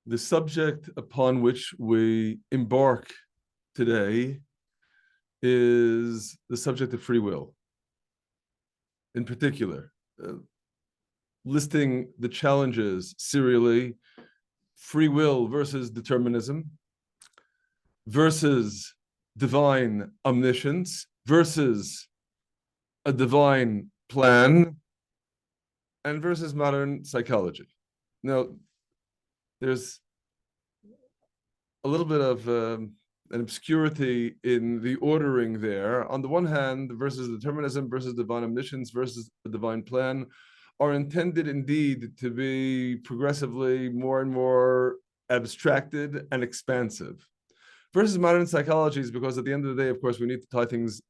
The subject upon which we embark today is the subject of free will. In particular, listing the challenges serially: free will versus determinism, versus divine omniscience, versus a divine plan, and versus modern psychology. Now, there's a little bit of an obscurity in the ordering there. On the one hand, versus determinism versus divine omniscience versus the divine plan are intended indeed to be progressively more and more abstracted and expansive. Versus modern psychology is because at the end of the day, of course, we need to tie things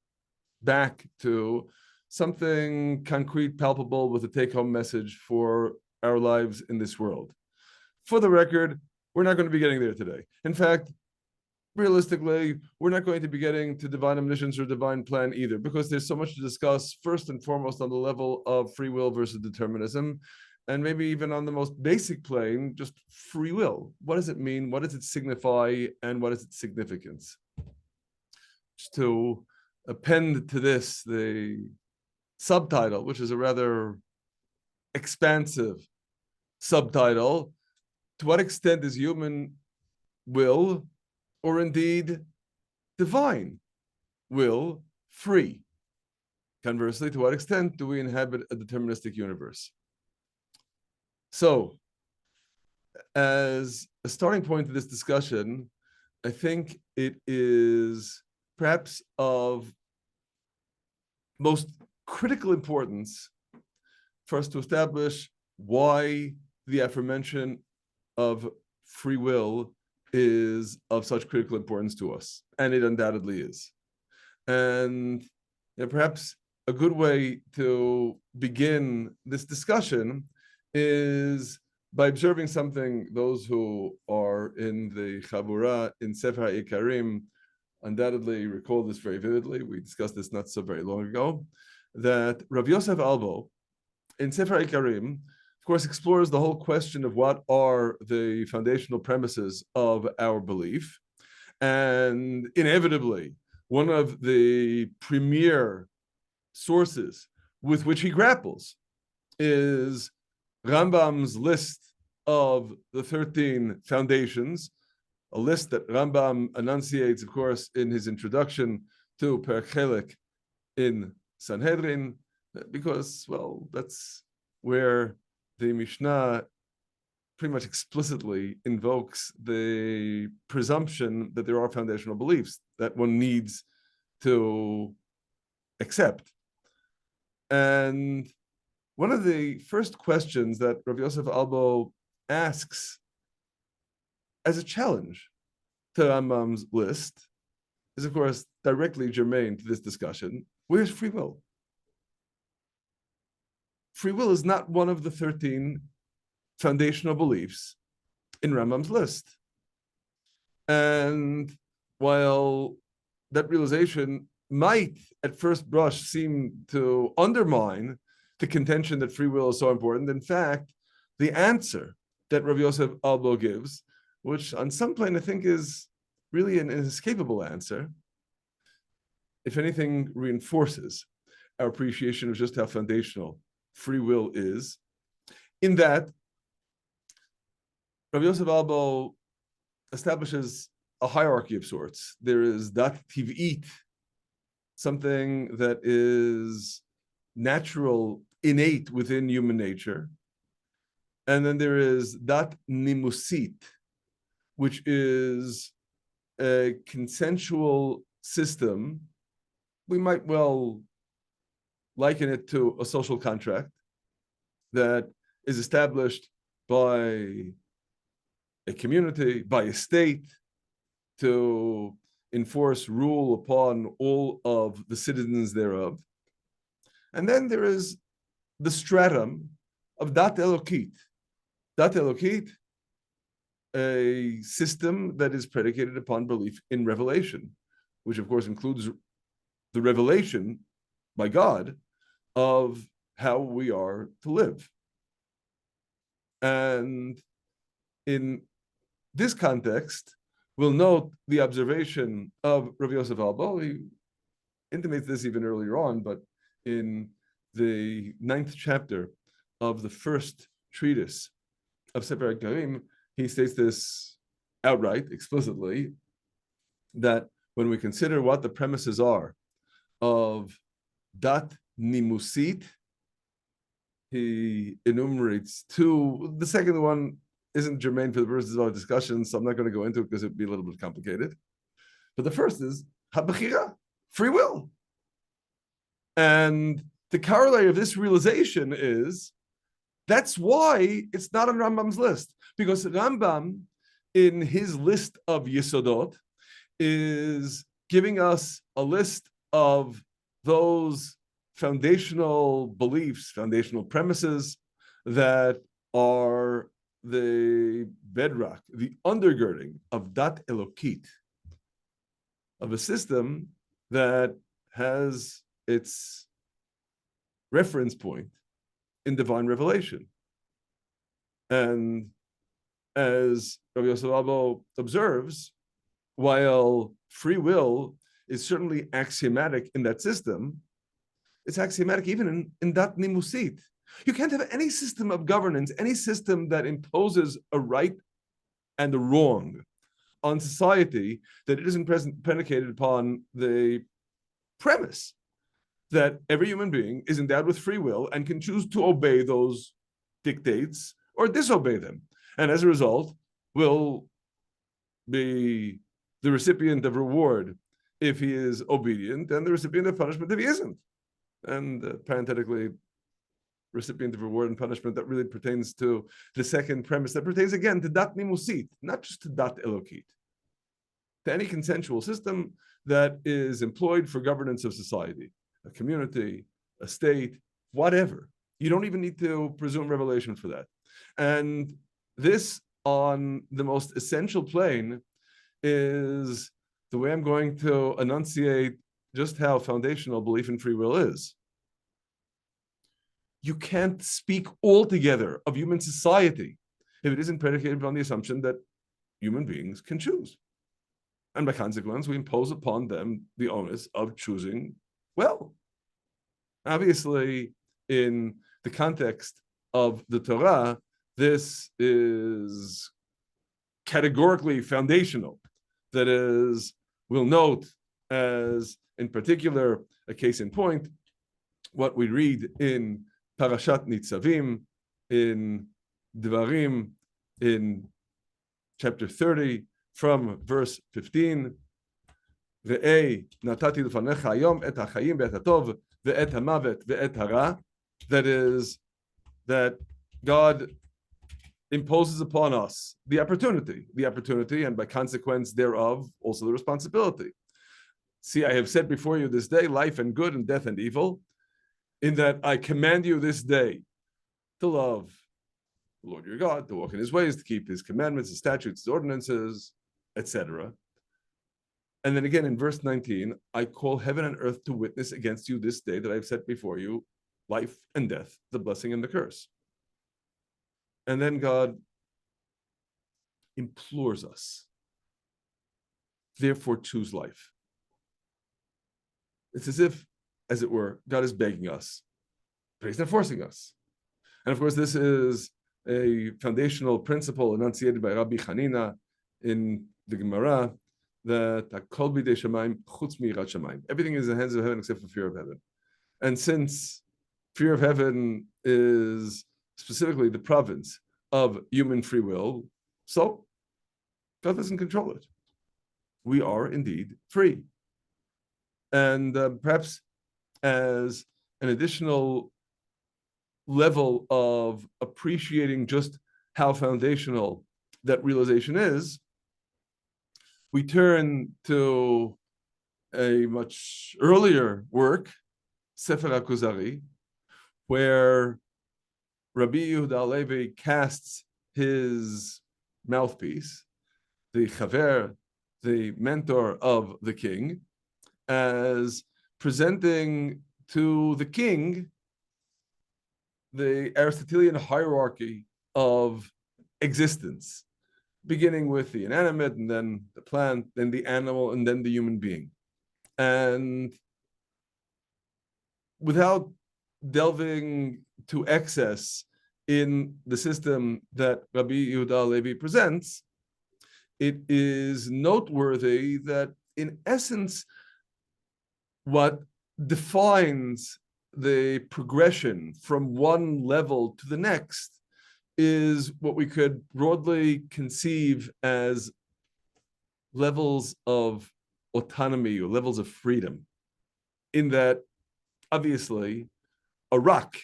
back to something concrete, palpable, with a take-home message for our lives in this world. For the record, we're not going to be getting there today. In fact, realistically, we're not going to be getting to divine omniscience or divine plan either, because there's so much to discuss, first and foremost on the level of free will versus determinism, and maybe even on the most basic plane, just free will. What does it mean? What does it signify? And what is its significance? Just to append to this the subtitle, which is a rather expansive subtitle: to what extent is human will, or indeed divine will, free? Conversely, to what extent do we inhabit a deterministic universe? So, as a starting point to this discussion, I think it is perhaps of most critical importance for us to establish why the aforementioned of free will is of such critical importance to us, and it undoubtedly is. And perhaps a good way to begin this discussion is by observing something. Those who are in the Chabura in Sefer HaIkarim undoubtedly recall this very vividly. We discussed this not so very long ago, that Rav Yosef Albo in Sefer HaIkarim, of course, explores the whole question of what are the foundational premises of our belief. And inevitably, one of the premier sources with which he grapples is Rambam's list of the 13 foundations, a list that Rambam enunciates, of course, in his introduction to Perek Chelek in Sanhedrin, because, well, that's where the Mishnah pretty much explicitly invokes the presumption that there are foundational beliefs that one needs to accept. And one of the first questions that Rav Yosef Albo asks as a challenge to Rambam's list is, of course, directly germane to this discussion: where's free will? Free will is not one of the 13 foundational beliefs in Rambam's list. And while that realization might at first brush seem to undermine the contention that free will is so important, in fact, the answer that Rav Yosef Albo gives, which on some plane I think is really an inescapable answer, if anything, reinforces our appreciation of just how foundational free will is, in that Rav Yosef Albo establishes a hierarchy of sorts. There is dat tiv'it, something that is natural, innate within human nature. And then there is dat nimusit, which is a consensual system. We might well liken it to a social contract that is established by a community, by a state, to enforce rule upon all of the citizens thereof. And then there is the stratum of dat elokit. Dat elokit, a system that is predicated upon belief in revelation, which of course includes the revelation by God of how we are to live. And in this context, we'll note the observation of Rabbi Yosef Albo. He intimates this even earlier on, but in the 9th chapter of the first treatise of Sefer HaKarim, he states this outright, explicitly, that when we consider what the premises are of dat nimusit, he enumerates two. The second one isn't germane for the purposes of our discussion, so I'm not going to go into it because it'd be a little bit complicated. But the first is habechira, free will. And the corollary of this realization is that's why it's not on Rambam's list, because Rambam, in his list of Yesodot, is giving us a list of those foundational beliefs, foundational premises that are the bedrock, the undergirding of Dat Elokit, of a system that has its reference point in divine revelation. And as Rabbi Yosef Albo observes, while free will is certainly axiomatic in that system, it's axiomatic even in Dat Nimusit. You can't have any system of governance, any system that imposes a right and a wrong on society that it isn't predicated upon the premise that every human being is endowed with free will and can choose to obey those dictates or disobey them. And as a result, will be the recipient of reward if he is obedient and the recipient of punishment if he isn't. And parenthetically, recipient of reward and punishment that really pertains to the second premise that pertains again to Dat Nimusit, not just to Dat Elokit, to any consensual system that is employed for governance of society, a community, a state, whatever. You don't even need to presume revelation for that. And this, on the most essential plane, is the way I'm going to enunciate just how foundational belief in free will is. You can't speak altogether of human society if it isn't predicated on the assumption that human beings can choose. And by consequence, we impose upon them the onus of choosing well. Obviously, in the context of the Torah, this is categorically foundational. That is, we'll note as, in particular, a case in point, what we read in Parashat Nitzavim, in Devarim, in chapter 30, from verse 15, Re'ei natati lefanecha hayom et hachayim ve'et hatov ve'et hamavet ve'et hara. That is, that God imposes upon us the opportunity, and by consequence thereof, also the responsibility. See, I have set before you this day life and good and death and evil, in that I command you this day to love the Lord your God, to walk in his ways, to keep his commandments, his statutes, his ordinances, etc. And then again in verse 19, I call heaven and earth to witness against you this day that I have set before you life and death, the blessing and the curse. And then God implores us, therefore choose life. It's as if, as it were, God is begging us, but he's not forcing us. And of course, this is a foundational principle enunciated by Rabbi Hanina in the Gemara, that Hakol bidei shamayim chutz miyirat shamayim. Everything is in the hands of heaven except for fear of heaven. And since fear of heaven is specifically the province of human free will, so God doesn't control it. We are indeed free. And perhaps as an additional level of appreciating just how foundational that realization is, we turn to a much earlier work, Sefer HaKuzari, where Rabbi Yehuda Halevi casts his mouthpiece, the chaver, the mentor of the king, as presenting to the king the Aristotelian hierarchy of existence, beginning with the inanimate, and then the plant, then the animal, and then the human being. And without delving to excess in the system that Rabbi Yehuda Levi presents, it is noteworthy that in essence, what defines the progression from one level to the next is what we could broadly conceive as levels of autonomy or levels of freedom, in that obviously a rock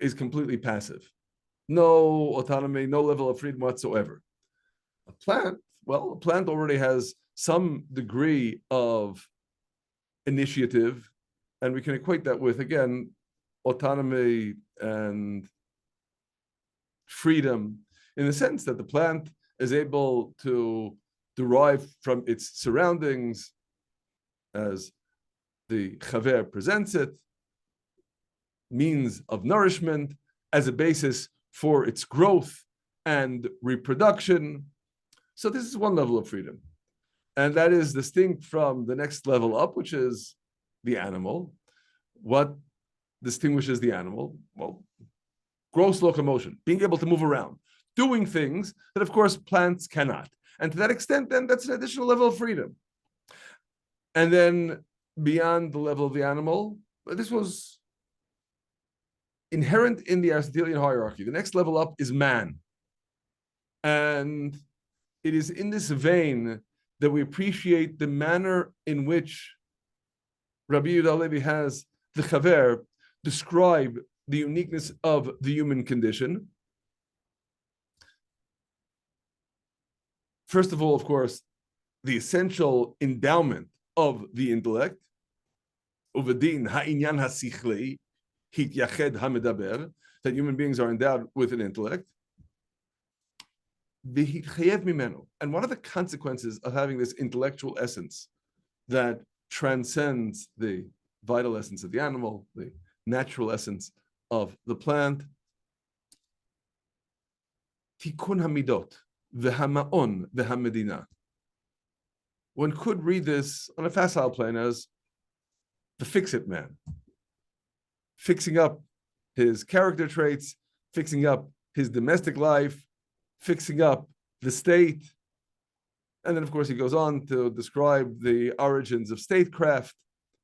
is completely passive. No autonomy, no level of freedom whatsoever. A plant, well, a plant already has some degree of initiative, and we can equate that with, again, autonomy and freedom, in the sense that the plant is able to derive from its surroundings, as the chaver presents it, means of nourishment as a basis for its growth and reproduction. So this is one level of freedom. And that is distinct from the next level up, which is the animal. What distinguishes the animal? Well, gross locomotion, being able to move around, doing things that, of course, plants cannot. And to that extent, then that's an additional level of freedom. And then beyond the level of the animal, this was inherent in the Aristotelian hierarchy. The next level up is man. And it is in this vein that we appreciate the manner in which Rabbi Yehuda Levi has the Chaver describe the uniqueness of the human condition. First of all, of course, the essential endowment of the intellect, Uvadin ha'inyan hasichli hityached hamedaber, that human beings are endowed with an intellect. And what are the consequences of having this intellectual essence that transcends the vital essence of the animal, the natural essence of the plant? Tikkun hamidot v'hama'on v'hamedina. One could read this on a facile plane as the fix-it man, fixing up his character traits, fixing up his domestic life, fixing up the state. And then, of course, he goes on to describe the origins of statecraft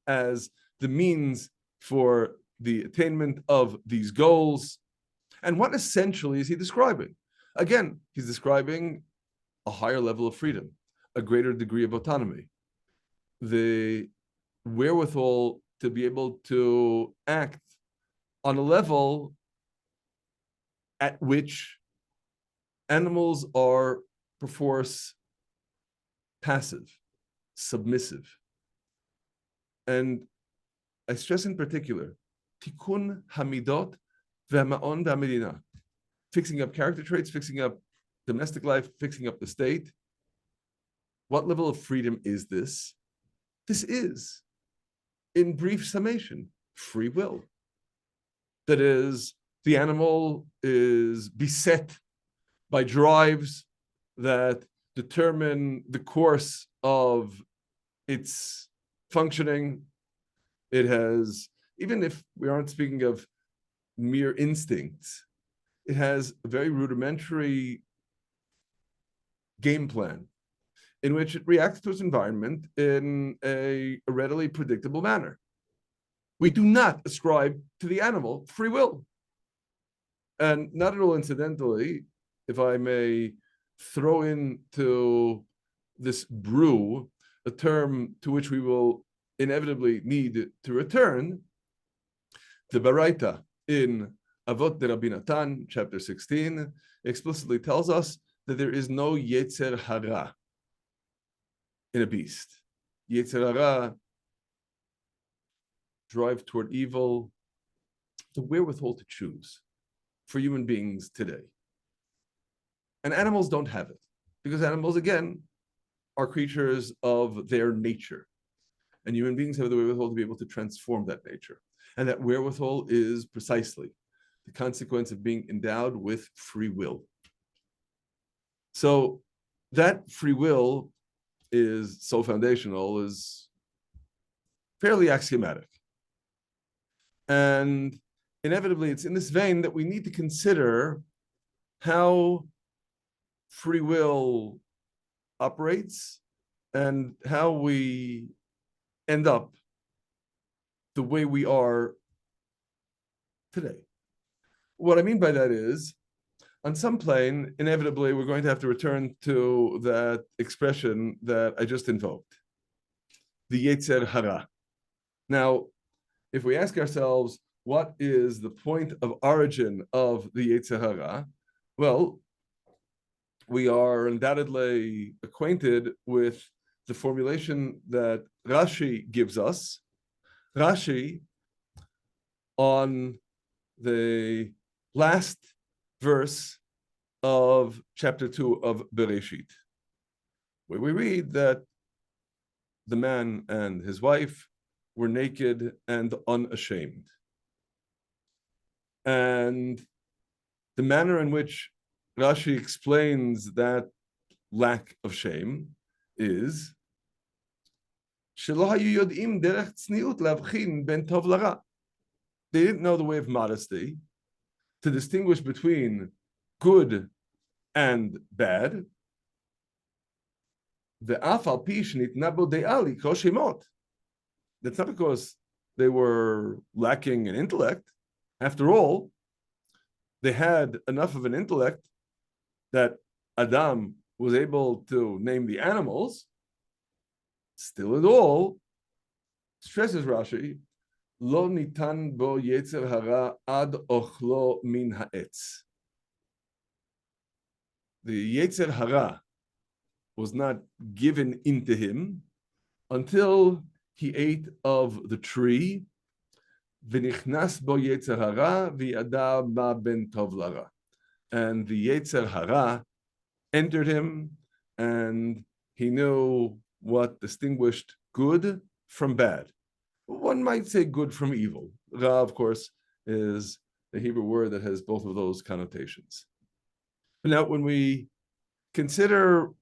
as the means for the attainment of these goals. And what essentially is he describing? Again, he's describing a higher level of freedom, a greater degree of autonomy, the wherewithal to be able to act on a level at which animals are perforce passive, submissive. And I stress in particular, tikkun hamidot v'hama'on v'hamedina, fixing up character traits, fixing up domestic life, fixing up the state. What level of freedom is this? This is, in brief summation, free will. That is, the animal is beset by drives that determine the course of its functioning. It has, even if we aren't speaking of mere instincts, it has a very rudimentary game plan in which it reacts to its environment in a readily predictable manner. We do not ascribe to the animal free will. And not at all incidentally, if I may throw into this brew a term to which we will inevitably need to return, the Baraita in Avot de Rabbi Natan, chapter 16, explicitly tells us that there is no Yetzer Hara in a beast. Yetzer Hara, drive toward evil, the wherewithal to choose for human beings today. And animals don't have it, because animals, again, are creatures of their nature. And human beings have the wherewithal to be able to transform that nature. And that wherewithal is precisely the consequence of being endowed with free will. So that free will is so foundational, is fairly axiomatic. And inevitably, it's in this vein that we need to consider how free will operates and how we end up the way we are today. What I mean by that is, on some plane, inevitably, we're going to have to return to that expression that I just invoked, the Yetzer Hara. Now, if we ask ourselves, what is the point of origin of the Yetzer Hara? Well, we are undoubtedly acquainted with the formulation that Rashi gives us. Rashi, on the last verse of chapter 2 of Bereshit, where we read that the man and his wife were naked and unashamed. And the manner in which Rashi explains that lack of shame is they didn't know the way of modesty to distinguish between good and bad. That's not because they were lacking in intellect. After all, they had enough of an intellect that Adam was able to name the animals. Still in all, stresses Rashi, lo nitan bo yetzer hara ad ochlo min ha'etz. The yetzer hara was not given into him until he ate of the tree. V'nichnas bo yetzer hara v'yada ma ben tov lara. And the yetzer hara entered him, and he knew what distinguished good from bad. One might say good from evil. Ra, of course, is the Hebrew word that has both of those connotations. Now, when we consider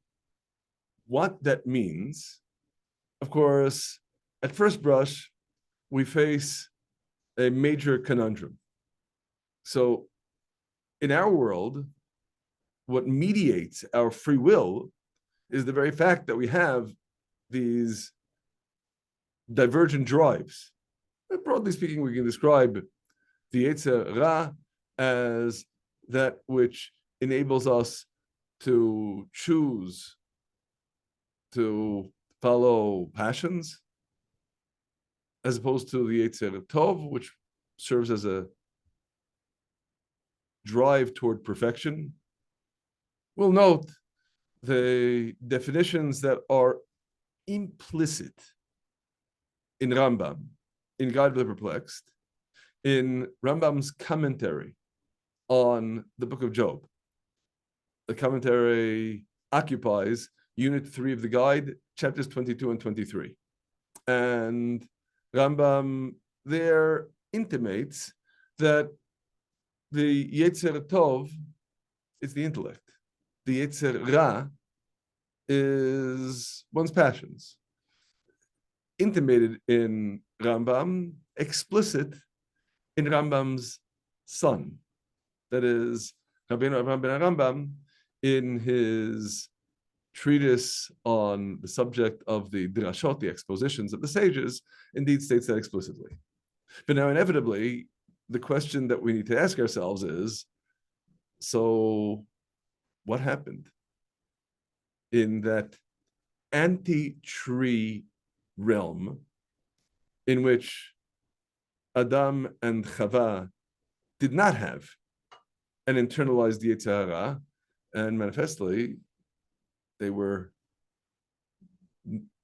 what that means, of course, at first brush, we face a major conundrum. So, in our world, what mediates our free will is the very fact that we have these divergent drives. And broadly speaking, we can describe the Yetzer Hara as that which enables us to choose to follow passions, as opposed to the Yetzer Tov, which serves as a drive toward perfection. We'll note the definitions that are implicit in Rambam, in Guide to the Perplexed, in Rambam's commentary on the book of Job. The commentary occupies Unit 3 of the guide, chapters 22 and 23. And Rambam there intimates that the Yetzer Tov is the intellect. The Yetzer Ra is one's passions. Intimated in Rambam, explicit in Rambam's son. That is, Rabbeinu Avraham ben Rambam, in his treatise on the subject of the drashot, the expositions of the sages, indeed states that explicitly. But now, inevitably, the question that we need to ask ourselves is, so what happened in that anti-tree realm in which Adam and Chava did not have an internalized Yetzer Hara, and manifestly they were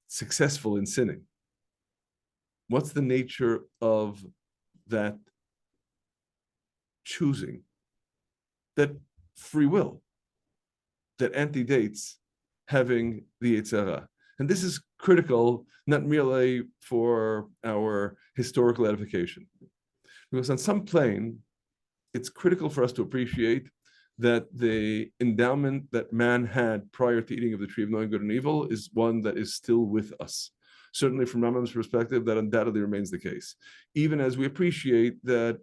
successful in sinning? What's the nature of that choosing, that free will, that antedates having the Yetzer Hara? And this is critical, not merely for our historical edification, because on some plane, it's critical for us to appreciate that the endowment that man had prior to eating of the tree of knowing good and evil is one that is still with us. Certainly from Rambam's perspective, that undoubtedly remains the case, even as we appreciate that,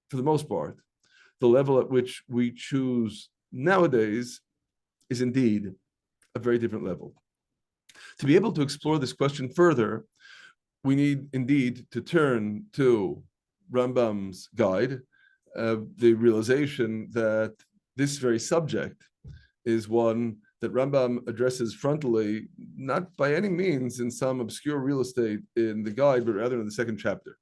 for the most part, the level at which we choose nowadays is indeed a very different level. To be able to explore this question further, we need indeed to turn to Rambam's guide, the realization that this very subject is one that Rambam addresses frontally, not by any means in some obscure real estate in the guide, but rather in the second chapter.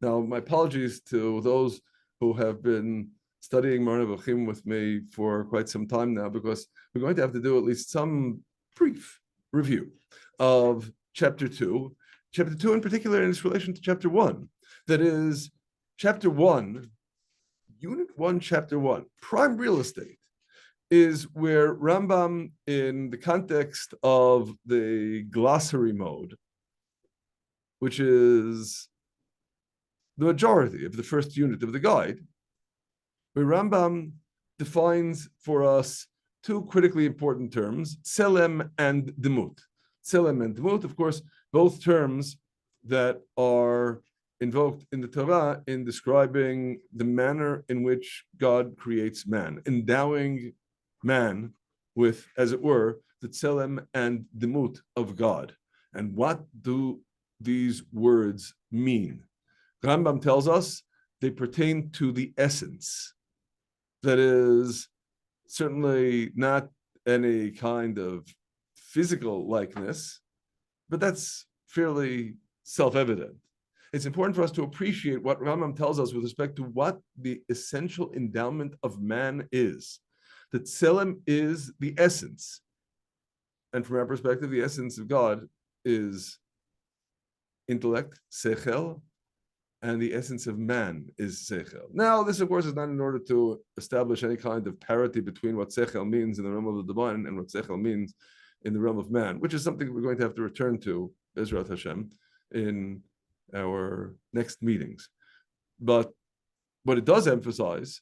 Now, my apologies to those who have been studying Moreh Nevuchim with me for quite some time now, because we're going to have to do at least some brief review of chapter 2. Chapter 2 in particular in its relation to chapter 1. That is, chapter 1, unit 1, chapter 1, prime real estate, is where Rambam, in the context of the glossary mode, which is the majority of the first unit of the guide, where Rambam defines for us two critically important terms, tselem and demut. Tselem and demut, of course, both terms that are invoked in the Torah in describing the manner in which God creates man, endowing man with, as it were, the tselem and demut of God. And what do these words mean? Rambam tells us they pertain to the essence. That is certainly not any kind of physical likeness, but that's fairly self-evident. It's important for us to appreciate what Rambam tells us with respect to what the essential endowment of man is. That Tselem is the essence. And from our perspective, the essence of God is intellect, sechel, and the essence of man is sechel. Now, this, of course, is not in order to establish any kind of parity between what sechel means in the realm of the divine and what sechel means in the realm of man, which is something we're going to have to return to, Bezrat Hashem, in our next meetings. But what it does emphasize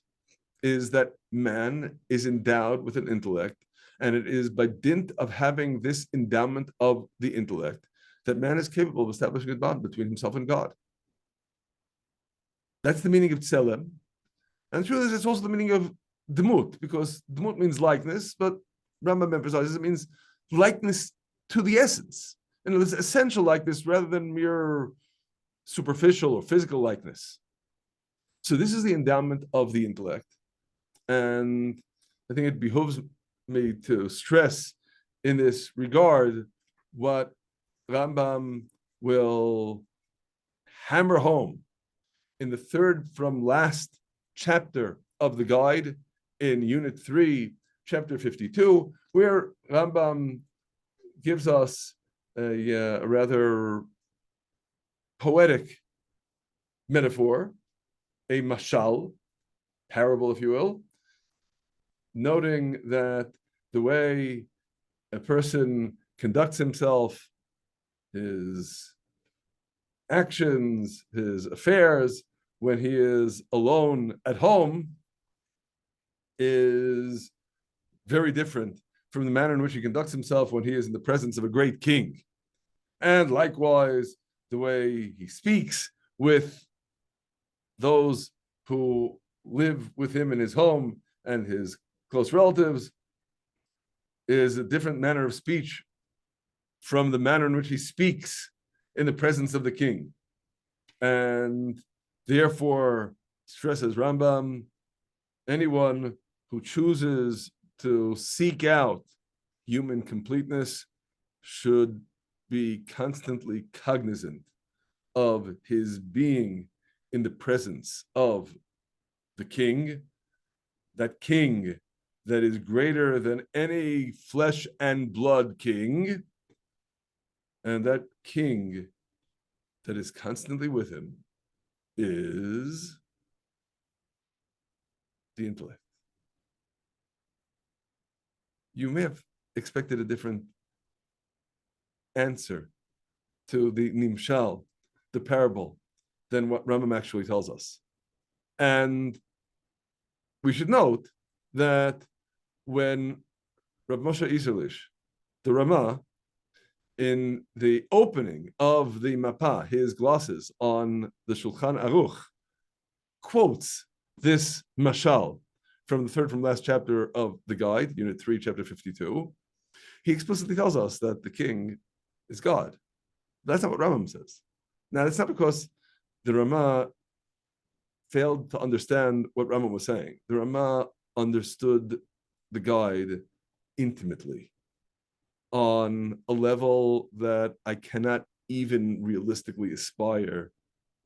is that man is endowed with an intellect, and it is by dint of having this endowment of the intellect that man is capable of establishing a bond between himself and God. That's the meaning of tselem. And the truth is, it's also the meaning of demut, because demut means likeness, but Rambam emphasizes it means likeness to the essence. And it's essential likeness rather than mere superficial or physical likeness. So this is the endowment of the intellect. And I think it behooves me to stress in this regard what Rambam will hammer home in the third from last chapter of the guide, in Unit 3, Chapter 52, where Rambam gives us a rather poetic metaphor, a mashal, parable, if you will, noting that the way a person conducts himself, his actions, his affairs, when he is alone at home, is very different from the manner in which he conducts himself when he is in the presence of a great king. And likewise, the way he speaks with those who live with him in his home and his close relatives is a different manner of speech from the manner in which he speaks in the presence of the king. And therefore, stresses Rambam, anyone who chooses to seek out human completeness should be constantly cognizant of his being in the presence of the king, that king that is greater than any flesh and blood king, and that king that is constantly with him is the intellect. You may have expected a different answer to the nimshal, the parable, than what Rambam actually tells us. And we should note that when Rav Moshe Isserlish, the Ramah, in the opening of the Mapa, his glosses on the Shulchan Aruch, quotes this mashal from the third from last chapter of the guide, Unit 3, Chapter 52. He explicitly tells us that the king is God. That's not what Rambam says. Now, it's not because the Ramah failed to understand what Rambam was saying. The Ramah understood the guide intimately on a level that I cannot even realistically aspire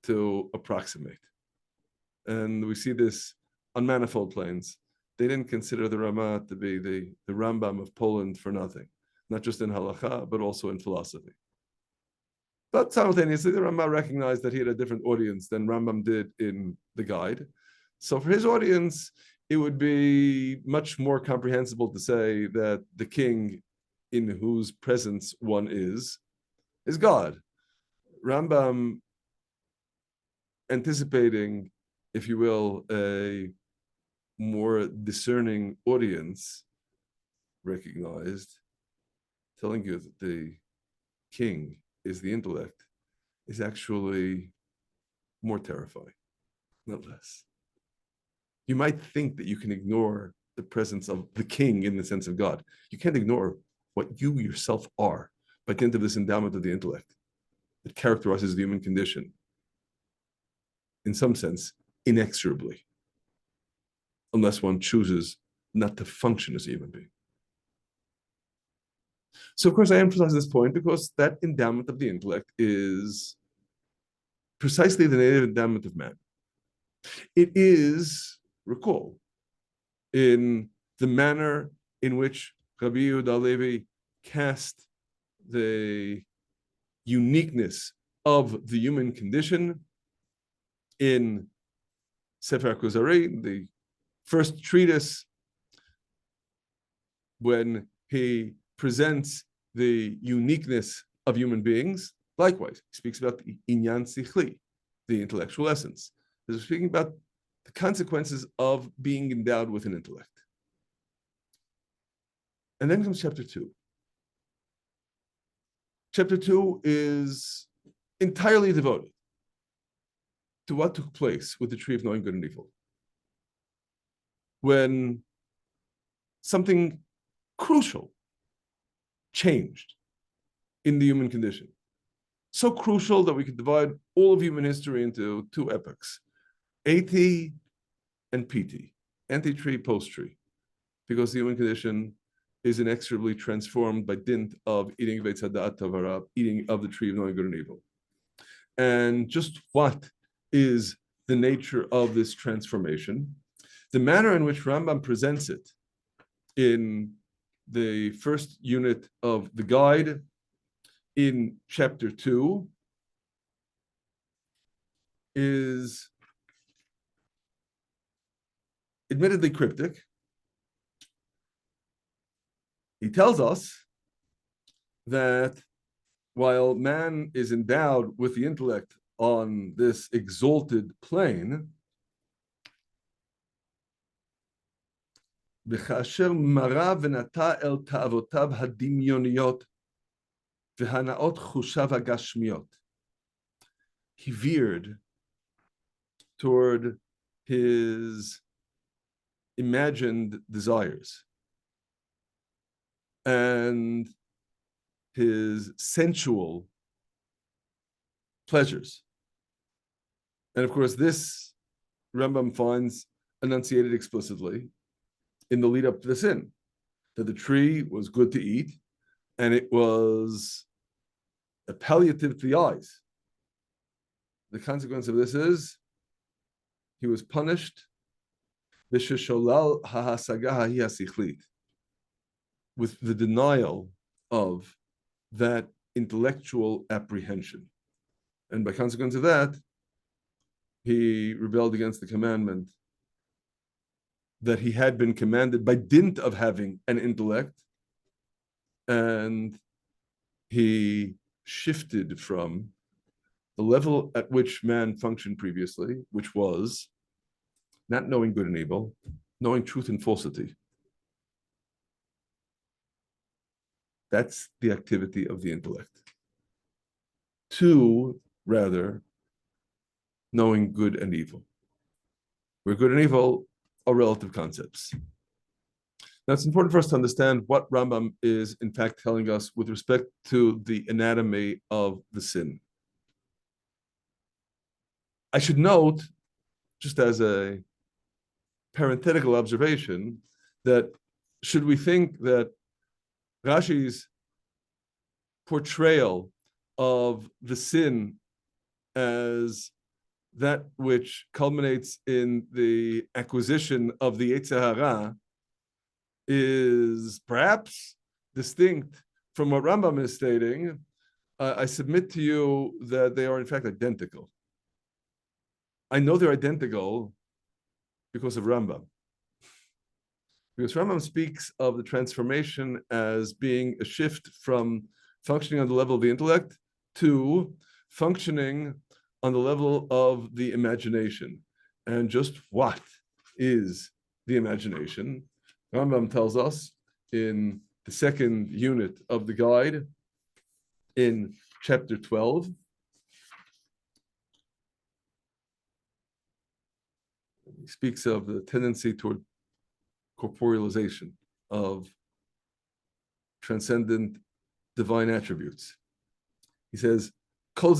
to approximate. And we see this on manifold planes. They didn't consider the Ramah to be the Rambam of Poland for nothing, not just in halacha, but also in philosophy. But simultaneously, the Ramah recognized that he had a different audience than Rambam did in the guide. So for his audience, it would be much more comprehensible to say that the king in whose presence one is God. Rambam, anticipating, if you will, a more discerning audience, recognized, telling you that the king is the intellect, is actually more terrifying, not less. You might think that you can ignore the presence of the king in the sense of God. You can't ignore what you yourself are by dint of this endowment of the intellect that characterizes the human condition, in some sense, inexorably, unless one chooses not to function as a human being. So, of course, I emphasize this point because that endowment of the intellect is precisely the native endowment of man. It is, recall, in the manner in which Rabbi Yehuda Halevi cast the uniqueness of the human condition in Sefer HaKuzari, the first treatise, when he presents the uniqueness of human beings. Likewise, he speaks about the inyan sichli, the intellectual essence. He's speaking about the consequences of being endowed with an intellect. And then comes chapter 2. Chapter 2 is entirely devoted to what took place with the tree of knowing good and evil, when something crucial changed in the human condition. So crucial that we could divide all of human history into two epochs, AT and PT, ante-tree, post-tree, because the human condition is inexorably transformed by dint of eating Veitz Hadat Tavara, eating of the tree of knowing good and evil. And just what is the nature of this transformation? The manner in which Rambam presents it in the first unit of the guide in chapter 2 is admittedly cryptic. He tells us that while man is endowed with the intellect on this exalted plane, וכאשר מרה ונטה אל תאוותיו הדמיוניות והנאות חושיו הגשמיות, he veered toward his imagined desires and his sensual pleasures. And of course, this Rambam finds enunciated explicitly in the lead up to the sin, that the tree was good to eat and it was a palliative to the eyes. The consequence of this is he was punished with the denial of that intellectual apprehension. And by consequence of that, he rebelled against the commandment that he had been commanded by dint of having an intellect, and he shifted from the level at which man functioned previously, which was not knowing good and evil, knowing truth and falsity. That's the activity of the intellect. Two, rather, knowing good and evil. Where good and evil are relative concepts. Now, it's important for us to understand what Rambam is, in fact, telling us with respect to the anatomy of the sin. I should note, just as a parenthetical observation, that should we think that Rashi's portrayal of the sin as that which culminates in the acquisition of the Yetzer Hara is perhaps distinct from what Rambam is stating, I submit to you that they are in fact identical. I know they're identical because of Rambam. Because Rambam speaks of the transformation as being a shift from functioning on the level of the intellect to functioning on the level of the imagination. And just what is the imagination? Rambam tells us in the second unit of the guide, in chapter 12, he speaks of the tendency toward corporealization of transcendent divine attributes. He says, all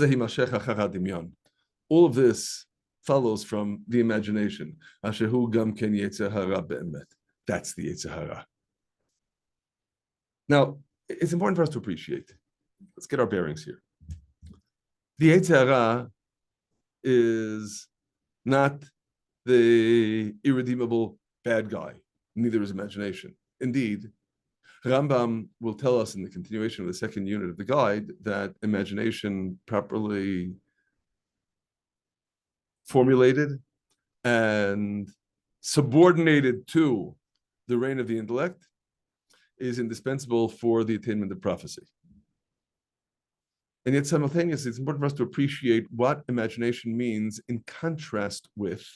of this follows from the imagination. That's the Yetzer Hara. Now, it's important for us to appreciate. Let's get our bearings here. The Yetzer Hara is not the irredeemable bad guy. Neither is imagination. Indeed, Rambam will tell us in the continuation of the second unit of the guide that imagination properly formulated and subordinated to the reign of the intellect is indispensable for the attainment of prophecy. And yet simultaneously, it's important for us to appreciate what imagination means in contrast with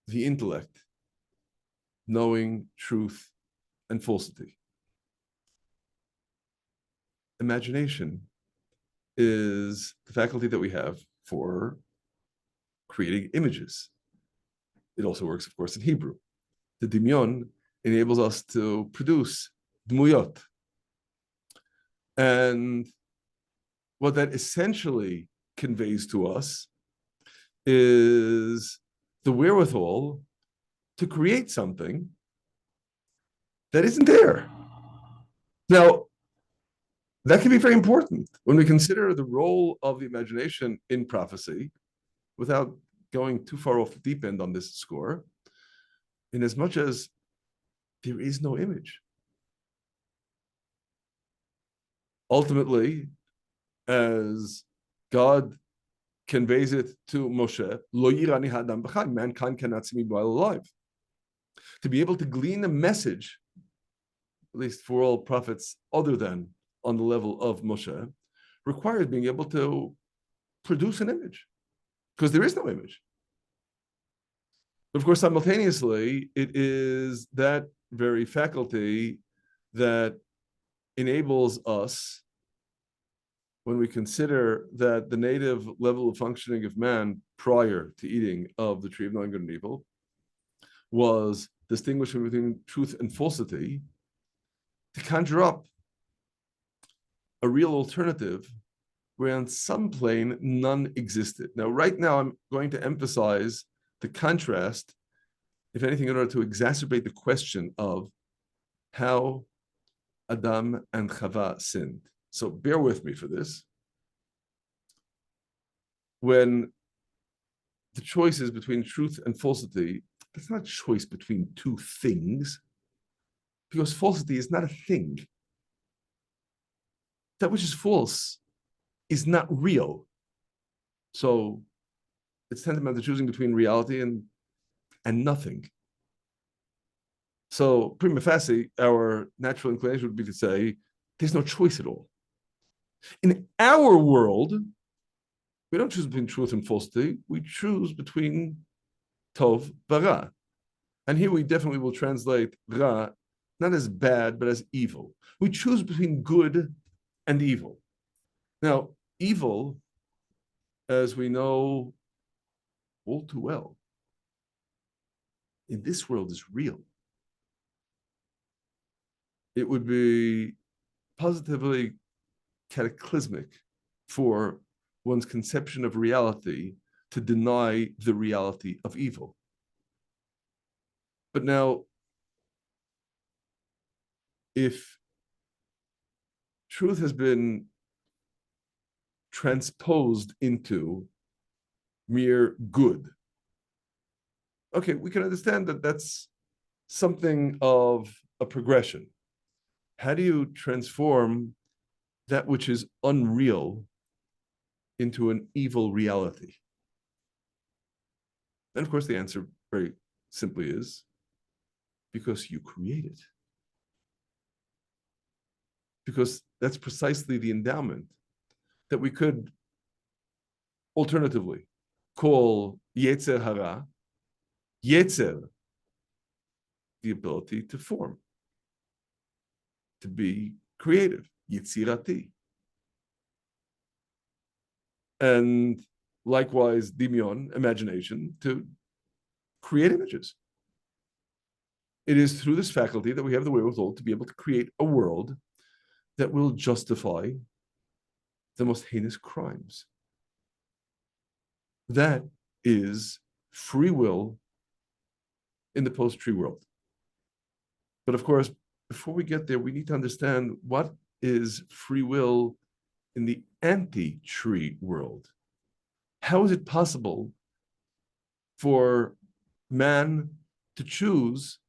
the intellect, knowing truth and falsity. Imagination is the faculty that we have for creating images. It also works, of course, in Hebrew. The dimyon enables us to produce dmuyot. And what that essentially conveys to us is the wherewithal to create something that isn't there. Now, that can be very important when we consider the role of the imagination in prophecy, without going too far off the deep end on this score, in as much as there is no image. Ultimately, as God conveys it to Moshe, Lo yirani ha'adam b'chai, mankind cannot see me while alive. To be able to glean a message, at least for all prophets other than on the level of Moshe, requires being able to produce an image, because there is no image. But of course, simultaneously, it is that very faculty that enables us, when we consider that the native level of functioning of man prior to eating of the tree of knowing good and evil was distinguishing between truth and falsity, to conjure up a real alternative where on some plane none existed. Now, right now, I'm going to emphasize the contrast, if anything, in order to exacerbate the question of how Adam and Chava sinned. So bear with me for this. When the choice is between truth and falsity, it's not a choice between two things, because falsity is not a thing. That which is false is not real. So it's tantamount to choosing between reality and nothing. So prima facie, our natural inclination would be to say, there's no choice at all. In our world, we don't choose between truth and falsity. We choose between tov bara. And here we definitely will translate ra not as bad, but as evil. We choose between good and evil. Now, evil, as we know all too well, in this world is real. It would be positively cataclysmic for one's conception of reality to deny the reality of evil. But now, if truth has been transposed into mere good, okay, we can understand that that's something of a progression. How do you transform that which is unreal into an evil reality? And of course, the answer very simply is because you create it. Because that's precisely the endowment that we could alternatively call Yetzer Hara, Yetzer, the ability to form, to be creative, Yitzirati. And likewise, Dimion, imagination, to create images. It is through this faculty that we have the wherewithal to be able to create a world that will justify the most heinous crimes. That is free will in the post-tree world. But of course, before we get there, we need to understand what is free will in the anti-tree world. How is it possible for man to choose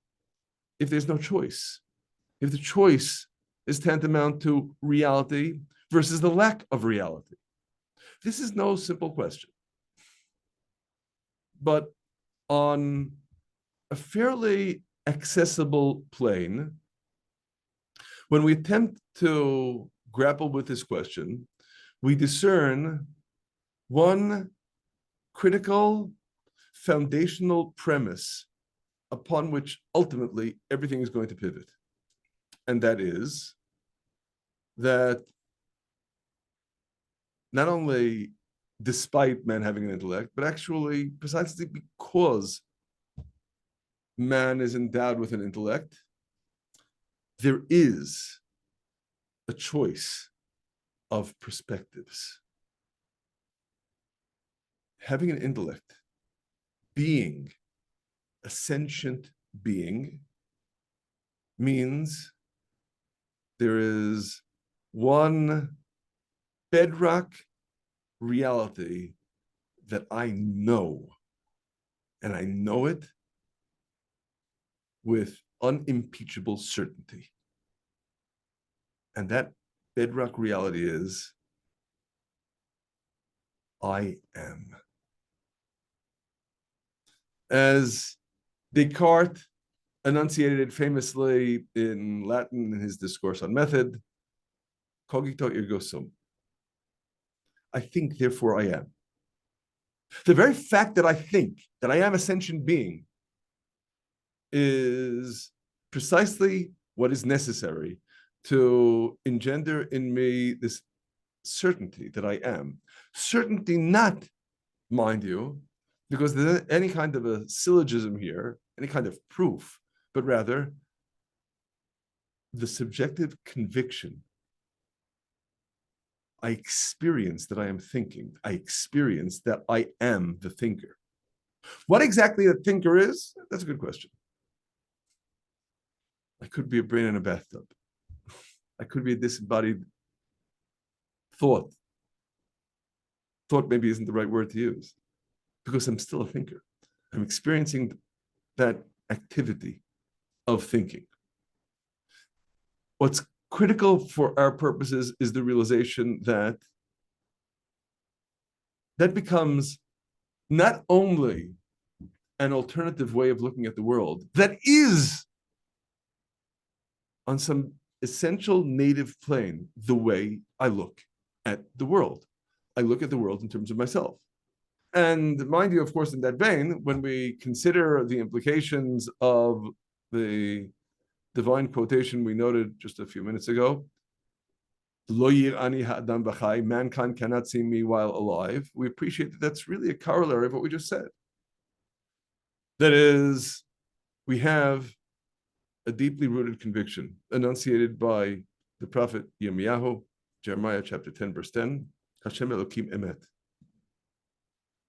if there's no choice? If the choice is tantamount to reality versus the lack of reality? This is no simple question. But on a fairly accessible plane, when we attempt to grapple with this question, we discern one critical foundational premise upon which ultimately everything is going to pivot. And that is that not only despite man having an intellect, but actually precisely because man is endowed with an intellect, there is a choice of perspectives. Having an intellect, being a sentient being, means there is one bedrock reality that I know, and I know it with unimpeachable certainty. And that bedrock reality is I am. As Descartes enunciated famously in Latin in his discourse on method, cogito ergo sum. I think, therefore I am. The very fact that I think that I am a sentient being is precisely what is necessary to engender in me this certainty that I am. Certainty not, mind you, because there's any kind of a syllogism here, any kind of proof, but rather the subjective conviction. I experience that I am thinking. I experience that I am the thinker. What exactly a thinker is? That's a good question. I could be a brain in a bathtub. I could be a disembodied thought. Thought maybe isn't the right word to use, because I'm still a thinker. I'm experiencing that activity of thinking. What's critical for our purposes is the realization that that becomes not only an alternative way of looking at the world, that is on some essential native plane the way I look at the world. I look at the world in terms of myself. And mind you, of course, in that vein, when we consider the implications of the divine quotation we noted just a few minutes ago, Lo yir'ani ha'adam b'chai, mankind cannot see me while alive, we appreciate that that's really a corollary of what we just said. That is, we have a deeply rooted conviction enunciated by the prophet Yirmiyahu, Jeremiah chapter 10, verse 10, Hashem Elokim Emet.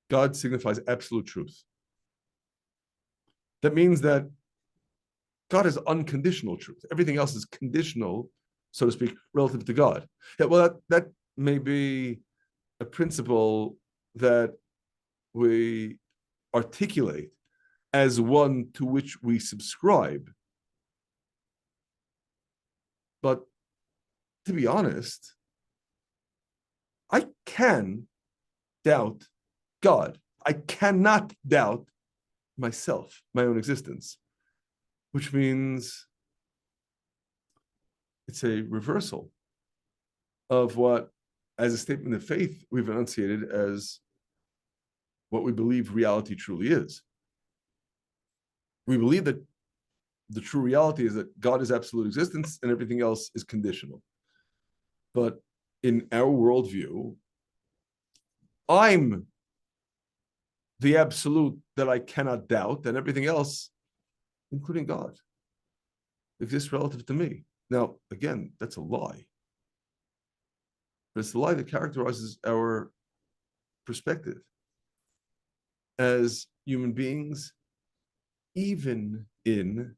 God signifies absolute truth. That means that God is unconditional truth. Everything else is conditional, so to speak, relative to God. Yeah, well, that may be a principle that we articulate as one to which we subscribe. But to be honest, I can doubt God. I cannot doubt myself, my own existence, which means it's a reversal of what, as a statement of faith, we've enunciated as what we believe reality truly is. We believe that the true reality is that God is absolute existence and everything else is conditional. But in our worldview, I'm the absolute that I cannot doubt, and everything else, including God, exists relative to me. Now, again, that's a lie. But it's the lie that characterizes our perspective as human beings, even in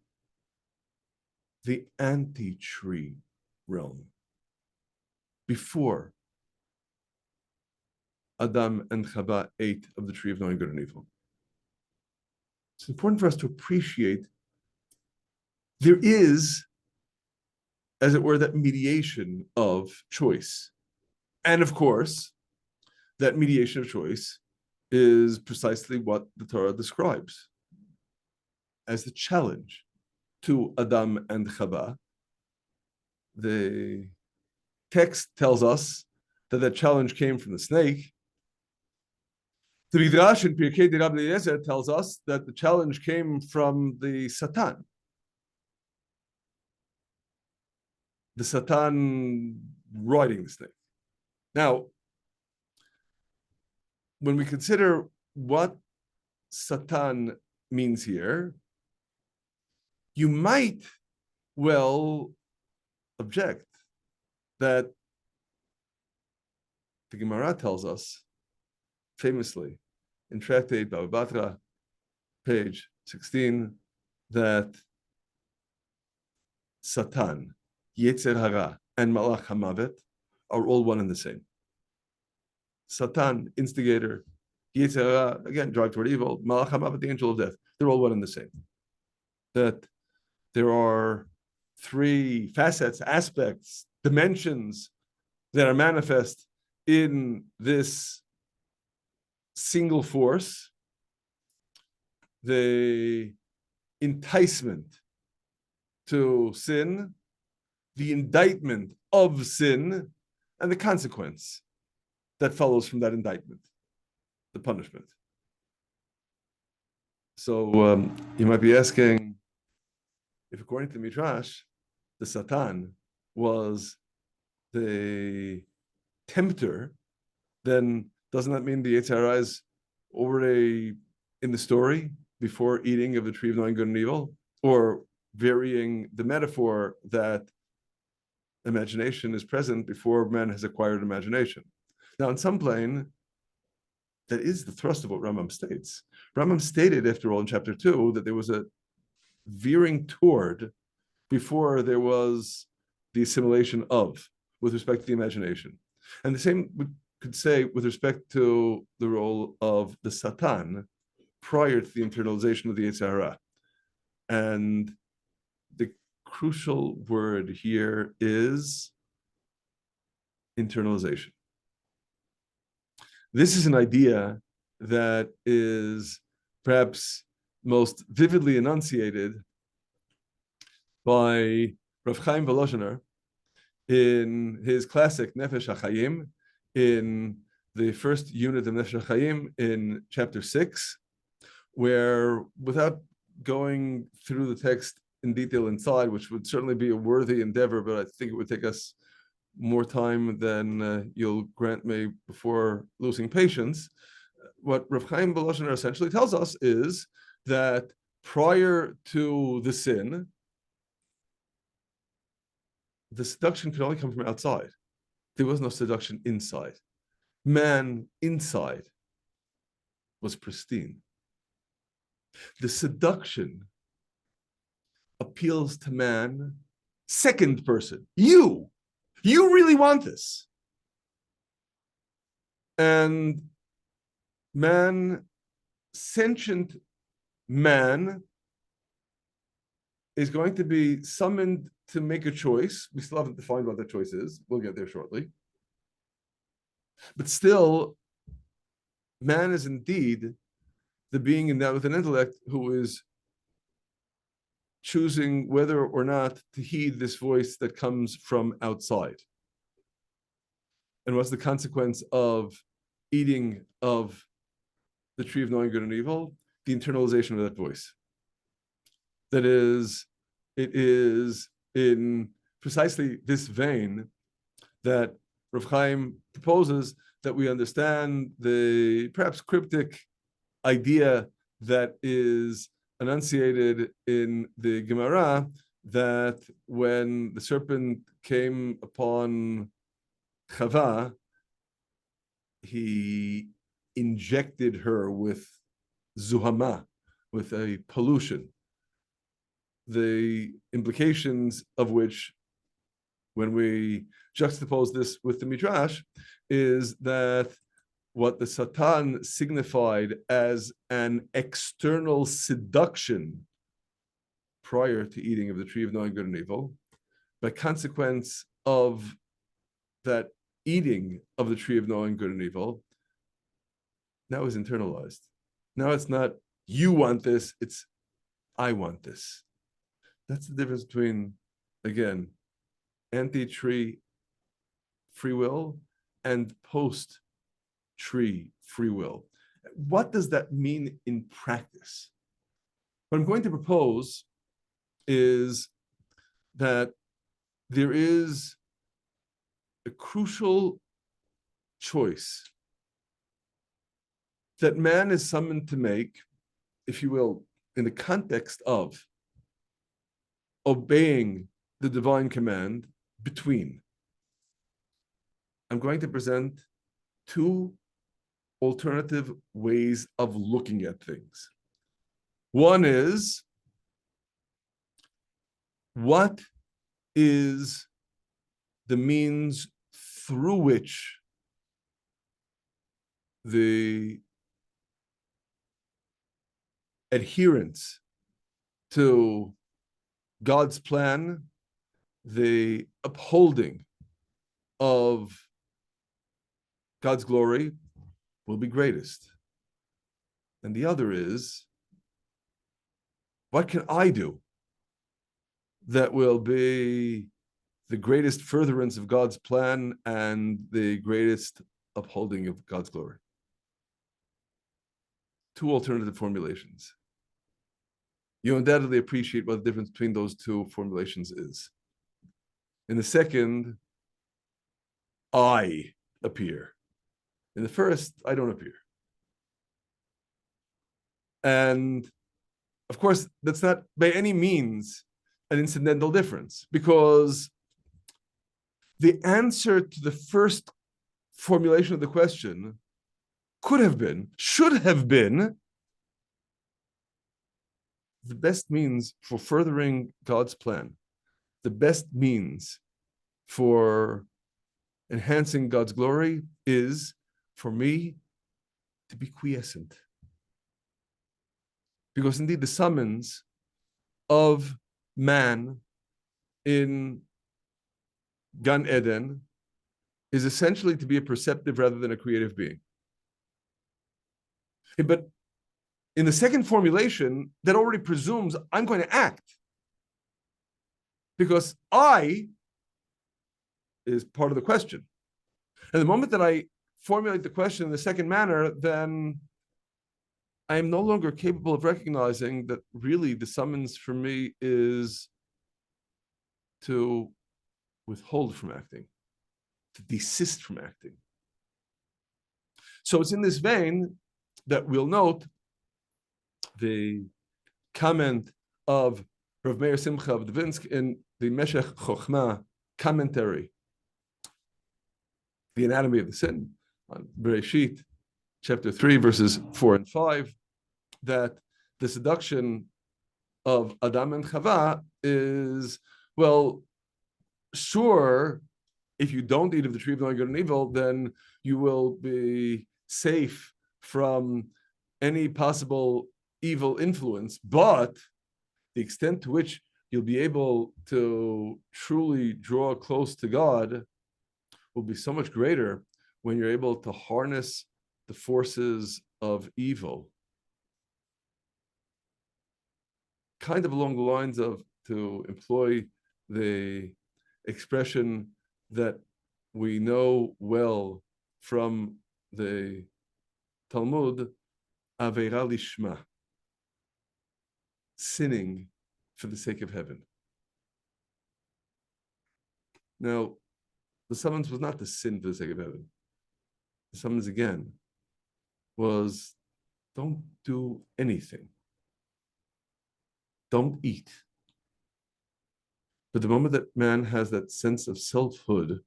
the anti-tree realm. Before Adam and Chava ate of the tree of knowing good and evil. It's important for us to appreciate there is, as it were, that mediation of choice. And of course, that mediation of choice is precisely what the Torah describes as the challenge to Adam and Chava. The text tells us that challenge came from the snake. The Midrash in Pirkei de Rabbi Eliezer tells us that the challenge came from the Satan. The Satan riding the snake. Now, when we consider what Satan means here, you might well object that the Gemara tells us famously in Tractate Bava Batra, page 16, that Satan, Yetzer Hara, and Malach HaMavet are all one and the same. Satan, instigator, Yetzer Hara, again, drive toward evil, Malach HaMavet, the angel of death, they're all one and the same. That there are three facets, aspects, dimensions that are manifest in this single force: the enticement to sin, the indictment of sin, and the consequence that follows from that indictment, the punishment. So you might be asking, if according to Midrash, the Satan was the tempter, then doesn't that mean the Yetzer Hara is already in the story before eating of the tree of knowing good and evil? Or varying the metaphor that imagination is present before man has acquired imagination. Now, in some plane, that is the thrust of what Rambam states. Rambam stated, after all, in chapter 2, that there was a veering toward before there was the assimilation of, with respect to the imagination. And the same we could say with respect to the role of the Satan prior to the internalization of the Yetzer Hara. And the crucial word here is internalization. This is an idea that is perhaps most vividly enunciated by Rav Chaim Volozhiner in his classic Nefesh HaChaim, in the first unit of Nefesh HaChaim in chapter 6, where, without going through the text in detail inside, which would certainly be a worthy endeavor, but I think it would take us more time than you'll grant me before losing patience. What Rav Chaim Volozhiner essentially tells us is that prior to the sin, the seduction could only come from outside. There was no seduction inside. Man inside was pristine. The seduction appeals to man, second person. You really want this. And man, sentient man, is going to be summoned to make a choice. We still haven't defined what that choice is. We'll get there shortly. But still, man is indeed the being endowed with an intellect who is choosing whether or not to heed this voice that comes from outside. And what's the consequence of eating of the tree of knowing good and evil? The internalization of that voice. That is, it is in precisely this vein that Rav Chaim proposes that we understand the perhaps cryptic idea that is enunciated in the Gemara, that when the serpent came upon Chava, he injected her with zuhama, with a pollution. The implications of which, when we juxtapose this with the Midrash, is that what the Satan signified as an external seduction prior to eating of the tree of knowing good and evil, by consequence of that eating of the tree of knowing good and evil, now is internalized. Now it's not you want this, it's I want this. That's the difference between, again, anti-tree free will and post-tree free will. What does that mean in practice? What I'm going to propose is that there is a crucial choice that man is summoned to make, if you will, in the context of obeying the divine command between. I'm going to present two alternative ways of looking at things. One is, what is the means through which the adherence to God's plan, the upholding of God's glory will be greatest. And the other is, what can I do that will be the greatest furtherance of God's plan and the greatest upholding of God's glory? Two alternative formulations. You undoubtedly appreciate what the difference between those two formulations is. In the second, I appear. In the first, I don't appear. And of course, that's not by any means an incidental difference, because the answer to the first formulation of the question could have been, should have been, the best means for furthering God's plan, the best means for enhancing God's glory is for me to be quiescent. Because indeed the summons of man in Gan Eden is essentially to be a perceptive rather than a creative being. But in the second formulation, that already presumes I'm going to act. Because I is part of the question. And the moment that I formulate the question in the second manner, then I am no longer capable of recognizing that really the summons for me is to withhold from acting, to desist from acting. So it's in this vein that we'll note the comment of Rav Meir Simcha of Dvinsk in the Meshech Chochmah commentary, The Anatomy of the Sin, on Bereshit, chapter 3, verses 4 and 5, that the seduction of Adam and Chava is, well, sure, if you don't eat of the tree of knowing good and evil, then you will be safe from any possible evil influence, but the extent to which you'll be able to truly draw close to God will be so much greater when you're able to harness the forces of evil. Kind of along the lines of, to employ the expression that we know well from the Talmud, Aveira Lishma, sinning for the sake of heaven. Now, the summons was not to sin for the sake of heaven. The summons again was, don't do anything. Don't eat. But the moment that man has that sense of selfhood,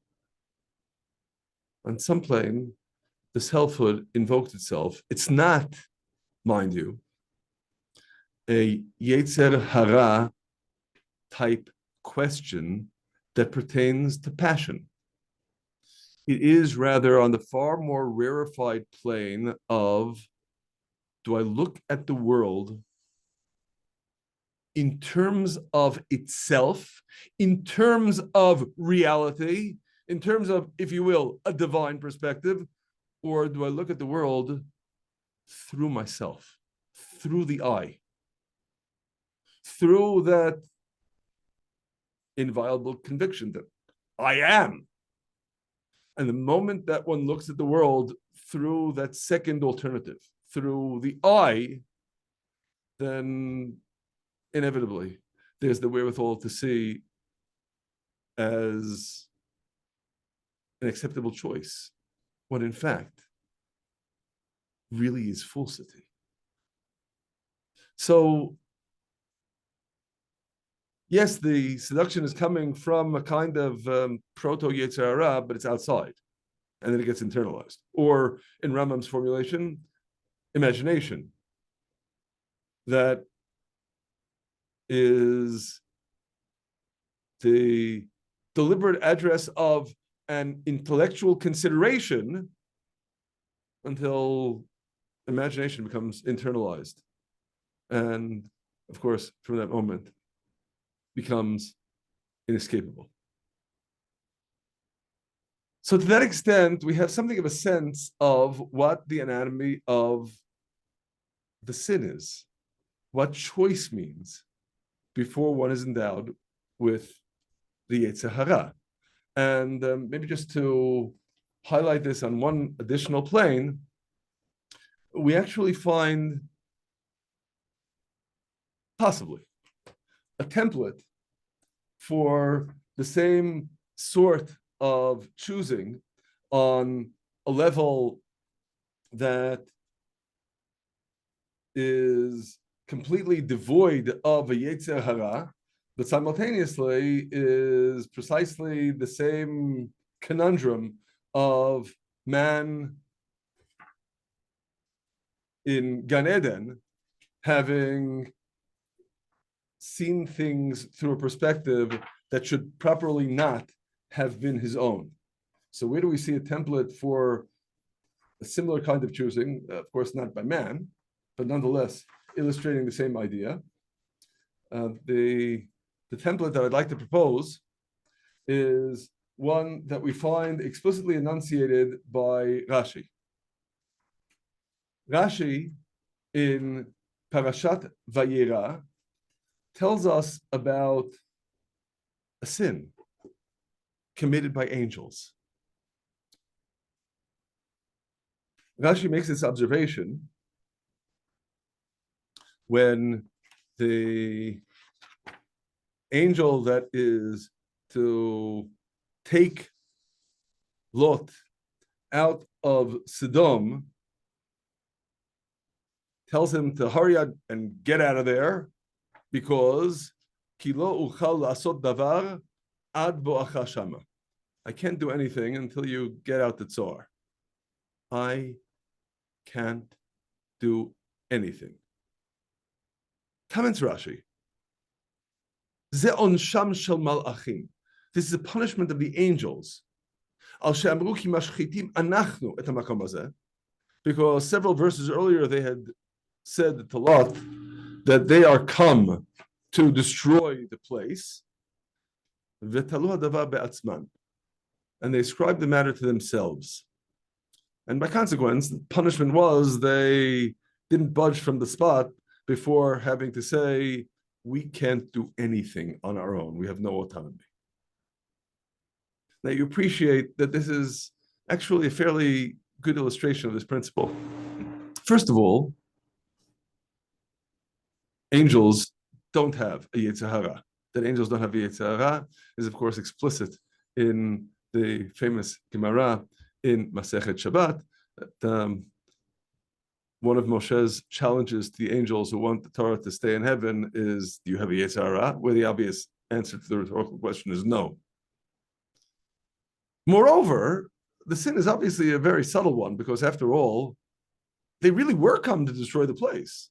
on some plane, the selfhood invokes itself. It's not, mind you, a Yetzer Hara type question that pertains to passion. It is rather on the far more rarefied plane of, do I look at the world in terms of itself, in terms of reality, in terms of, if you will, a divine perspective, or do I look at the world through myself, through the eye, through that inviolable conviction that I am? And the moment that one looks at the world through that second alternative, through the eye, then inevitably there's the wherewithal to see as an acceptable choice what in fact really is falsity. So yes, the seduction is coming from a kind of proto-Yetzer Hara, but it's outside, and then it gets internalized. Or in Rambam's formulation, imagination. That is the deliberate address of an intellectual consideration until imagination becomes internalized. And of course, from that moment, becomes inescapable. So to that extent, we have something of a sense of what the anatomy of the sin is, what choice means before one is endowed with the Yetzer Hara. And maybe just to highlight this on one additional plane, we actually find possibly a template for the same sort of choosing on a level that is completely devoid of a Yetzer Hara, but simultaneously is precisely the same conundrum of man in Gan Eden having seen things through a perspective that should properly not have been his own. So where do we see a template for a similar kind of choosing? Of course, not by man, but nonetheless illustrating the same idea. The template that I'd like to propose is one that we find explicitly enunciated by Rashi. Rashi in Parashat Vayera tells us about a sin committed by angels. Rashi makes this observation when the angel that is to take Lot out of Sodom tells him to hurry up and get out of there because kilo uchal lasot davar ad bo'acha shama. I can't do anything until you get out the tzor. I can't do anything. Comments Rashi. Ze onsham shel malachim. This is a punishment of the angels. Al she'amru ki mashchitim anachnu et hamakom hazeh. Because several verses earlier they had said to Lot that they are come to destroy the place. V'talu hadavar be'atzman. And they ascribed the matter to themselves. And by consequence, the punishment was they didn't budge from the spot before having to say, we can't do anything on our own. We have no autonomy. Now you appreciate that this is actually a fairly good illustration of this principle. First of all, angels don't have a Yetzer Hara. That angels don't have a Yetzer Hara is, of course, explicit in the famous Gemara in Masechet Shabbat. That, one of Moshe's challenges to the angels who want the Torah to stay in heaven is, do you have a Yetzer Hara? Where the obvious answer to the rhetorical question is no. Moreover, the sin is obviously a very subtle one because, after all, they really were come to destroy the place.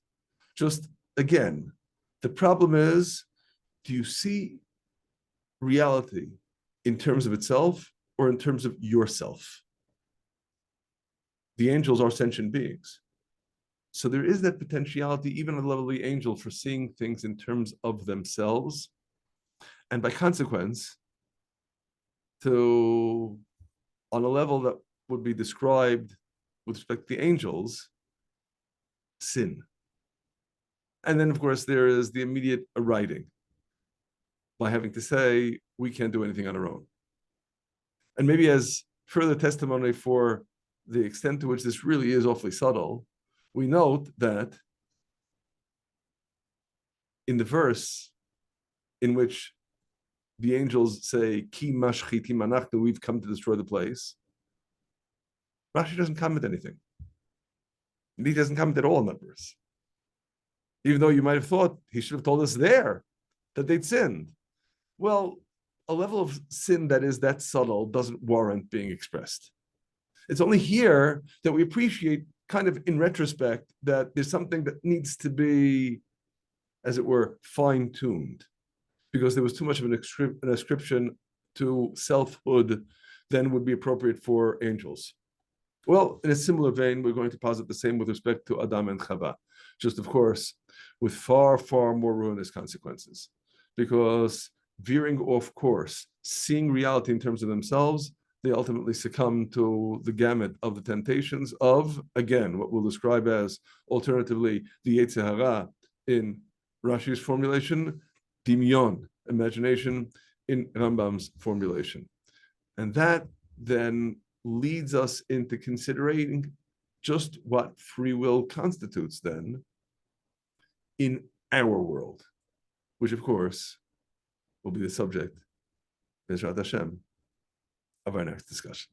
Just, again, the problem is, do you see reality in terms of itself or in terms of yourself? The angels are sentient beings. So there is that potentiality, even at the level of the angel, for seeing things in terms of themselves. And by consequence, on a level that would be described with respect to the angels, sin. And then, of course, there is the immediate writing by having to say, we can't do anything on our own. And maybe as further testimony for the extent to which this really is awfully subtle, we note that in the verse in which the angels say, Ki mashchitim anachnu, we've come to destroy the place, Rashi doesn't comment anything. He doesn't comment at all in that verse. Even though you might have thought he should have told us there that they'd sinned. Well, a level of sin that is that subtle doesn't warrant being expressed. It's only here that we appreciate, kind of in retrospect, that there's something that needs to be, as it were, fine-tuned, because there was too much of an ascription to selfhood than would be appropriate for angels. Well, in a similar vein, we're going to posit the same with respect to Adam and Chava, just, of course, with far, far more ruinous consequences, because veering off course, seeing reality in terms of themselves, they ultimately succumb to the gamut of the temptations of, again, what we'll describe as, alternatively, the Yetzer Hara in Rashi's formulation, Dimyon, imagination, in Rambam's formulation. And that then leads us into considering just what free will constitutes then in our world, which, of course, will be the subject, Bezrat Hashem, of our next discussion.